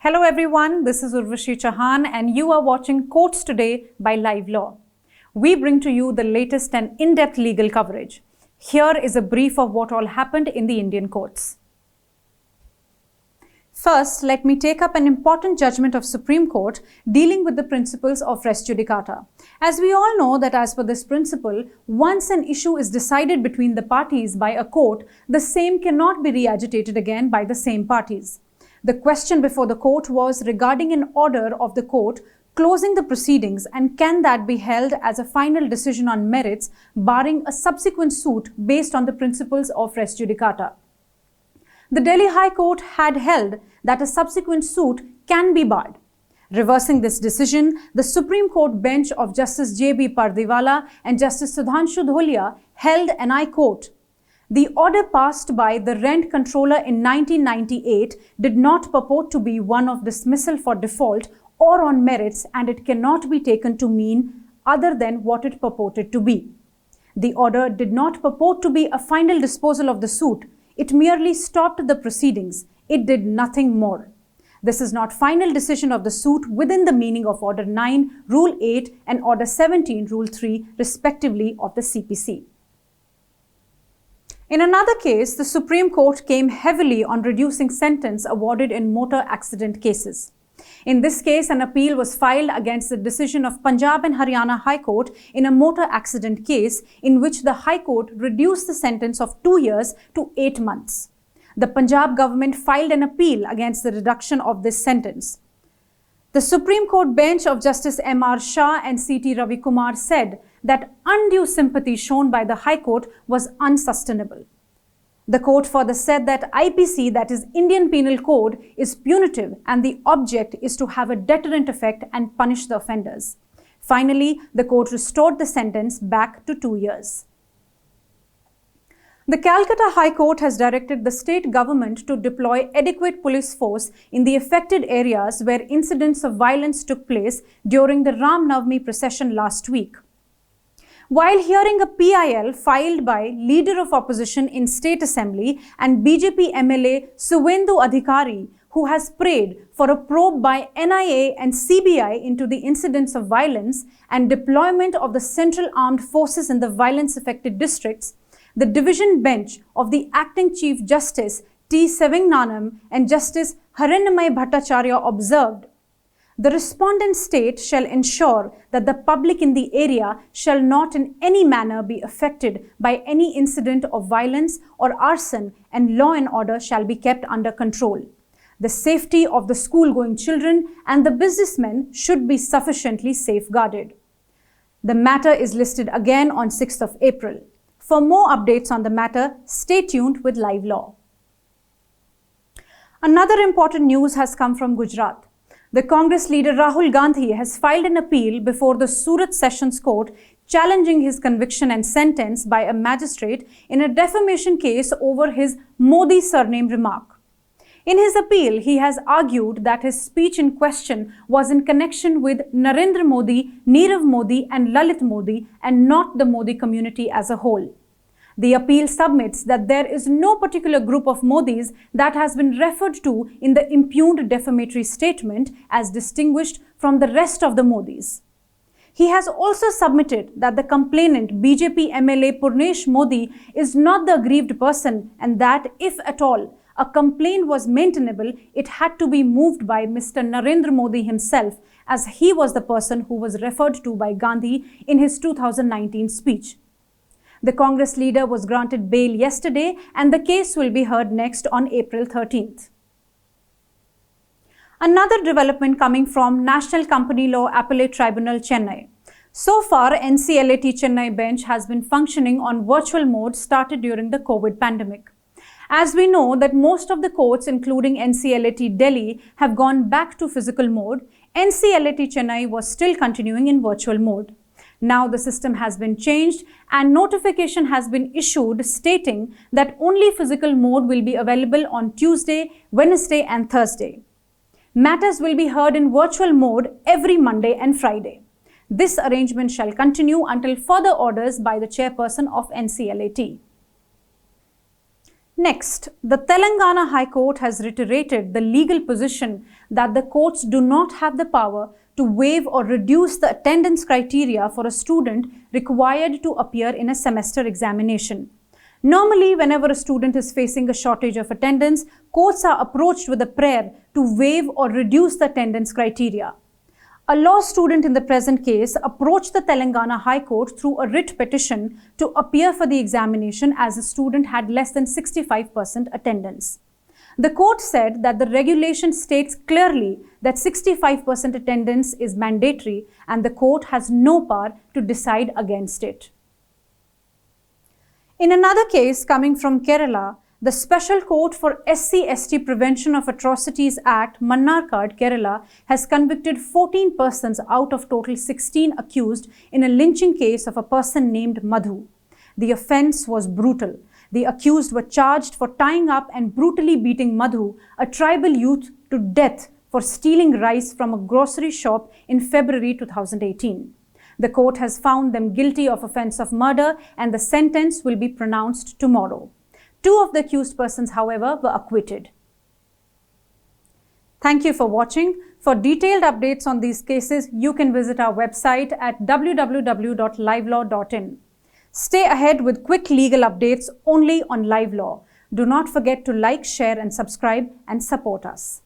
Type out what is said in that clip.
Hello everyone, this is Urvashi Chauhan and you are watching Courts Today by LiveLaw. We bring to you the latest and in-depth legal coverage. Here is a brief of what all happened in the Indian courts. First, let me take up an important judgment of Supreme Court dealing with the principles of res judicata. As we all know that as per this principle, once an issue is decided between the parties by a court, the same cannot be re-agitated again by the same parties. The question before the court was regarding an order of the court closing the proceedings, and can that be held as a final decision on merits barring a subsequent suit based on the principles of res judicata. The Delhi High Court had held that a subsequent suit can be barred. Reversing this decision, the Supreme Court bench of Justice J.B. Pardiwala and Justice Sudhanshu Dhulia held, and I quote, "The order passed by the rent controller in 1998 did not purport to be one of dismissal for default or on merits, and it cannot be taken to mean other than what it purported to be. The order did not purport to be a final disposal of the suit. It merely stopped the proceedings. It did nothing more. This is not final decision of the suit within the meaning of Order 9, Rule 8 and Order 17, Rule 3, respectively of the CPC. In another case, the Supreme Court came heavily on reducing sentence awarded in motor accident cases. In this case, an appeal was filed against the decision of Punjab and Haryana High Court in a motor accident case in which the High Court reduced the sentence of 2 years to 8 months. The Punjab government filed an appeal against the reduction of this sentence. The Supreme Court bench of Justice M.R. Shah and C.T. Ravi Kumar said that undue sympathy shown by the High Court was unsustainable. The court further said that IPC, that is Indian Penal Code, is punitive and the object is to have a deterrent effect and punish the offenders. Finally, the court restored the sentence back to 2 years. The Calcutta High Court has directed the state government to deploy adequate police force in the affected areas where incidents of violence took place during the Navami procession last week. While hearing a PIL filed by Leader of Opposition in State Assembly and BJP MLA Suvendu Adhikari, who has prayed for a probe by NIA and CBI into the incidents of violence and deployment of the Central Armed Forces in the violence-affected districts, the division bench of the Acting Chief Justice T. Sevingnanam and Justice Haranyamai Bhattacharya observed, "The respondent state shall ensure that the public in the area shall not in any manner be affected by any incident of violence or arson, and law and order shall be kept under control. The safety of the school-going children and the businessmen should be sufficiently safeguarded." The matter is listed again on 6th of April. For more updates on the matter, stay tuned with LiveLaw. Another important news has come from Gujarat. The Congress leader Rahul Gandhi has filed an appeal before the Surat Sessions Court challenging his conviction and sentence by a magistrate in a defamation case over his Modi surname remark. In his appeal, he has argued that his speech in question was in connection with Narendra Modi, Nirav Modi and Lalit Modi and not the Modi community as a whole. The appeal submits that there is no particular group of Modis that has been referred to in the impugned defamatory statement as distinguished from the rest of the Modis. He has also submitted that the complainant BJP MLA Purnesh Modi is not the aggrieved person, and that if at all a complaint was maintainable, it had to be moved by Mr. Narendra Modi himself, as he was the person who was referred to by Gandhi in his 2019 speech. The Congress leader was granted bail yesterday and the case will be heard next on April 13th. Another development coming from National Company Law Appellate Tribunal, Chennai. So far, NCLAT Chennai bench has been functioning on virtual mode started during the COVID pandemic. As we know that most of the courts, including NCLAT Delhi, have gone back to physical mode, NCLAT Chennai was still continuing in virtual mode. Now the system has been changed and notification has been issued stating that only physical mode will be available on Tuesday, Wednesday and Thursday. Matters will be heard in virtual mode every Monday and Friday. This arrangement shall continue until further orders by the chairperson of NCLAT. Next, the Telangana High Court has reiterated the legal position that the courts do not have the power to waive or reduce the attendance criteria for a student required to appear in a semester examination. Normally, whenever a student is facing a shortage of attendance, courts are approached with a prayer to waive or reduce the attendance criteria. A law student in the present case approached the Telangana High Court through a writ petition to appear for the examination as the student had less than 65% attendance. The court said that the regulation states clearly that 65% attendance is mandatory and the court has no power to decide against it. In another case coming from Kerala, the Special Court for SC/ST Prevention of Atrocities Act, Mannarkad, Kerala, has convicted 14 persons out of total 16 accused in a lynching case of a person named Madhu. The offence was brutal. The accused were charged for tying up and brutally beating Madhu, a tribal youth, to death for stealing rice from a grocery shop in February 2018. The court has found them guilty of offence of murder and the sentence will be pronounced tomorrow. 2 of the accused persons, however, were acquitted. Thank you for watching. For detailed updates on these cases, you can visit our website at www.livelaw.in. Stay ahead with quick legal updates only on LiveLaw. Do not forget to like, share and subscribe and support us.